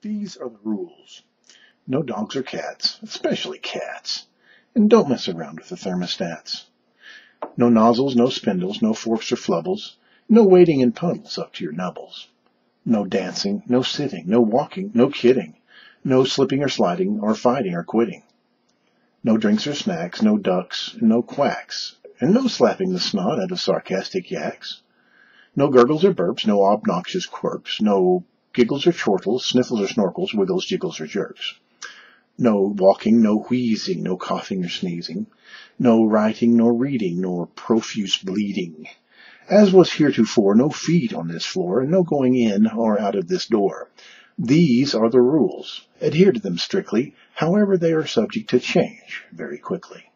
These are the rules. No dogs or cats, especially cats. And don't mess around with the thermostats. No nozzles, no spindles, no forks or flubbles. No wading in puddles up to your nubbles. No dancing, no sitting, no walking, no kidding. No slipping or sliding, or fighting or quitting. No drinks or snacks, no ducks, no quacks. And no slapping the snot out of sarcastic yaks. No gurgles or burps, no obnoxious quirks. No giggles or chortles, sniffles or snorkels, wiggles, jiggles or jerks. No walking, no wheezing, no coughing or sneezing. No writing, nor reading, nor profuse bleeding. As was heretofore, no feet on this floor, and no going in or out of this door. These are the rules. Adhere to them strictly, however they are subject to change very quickly.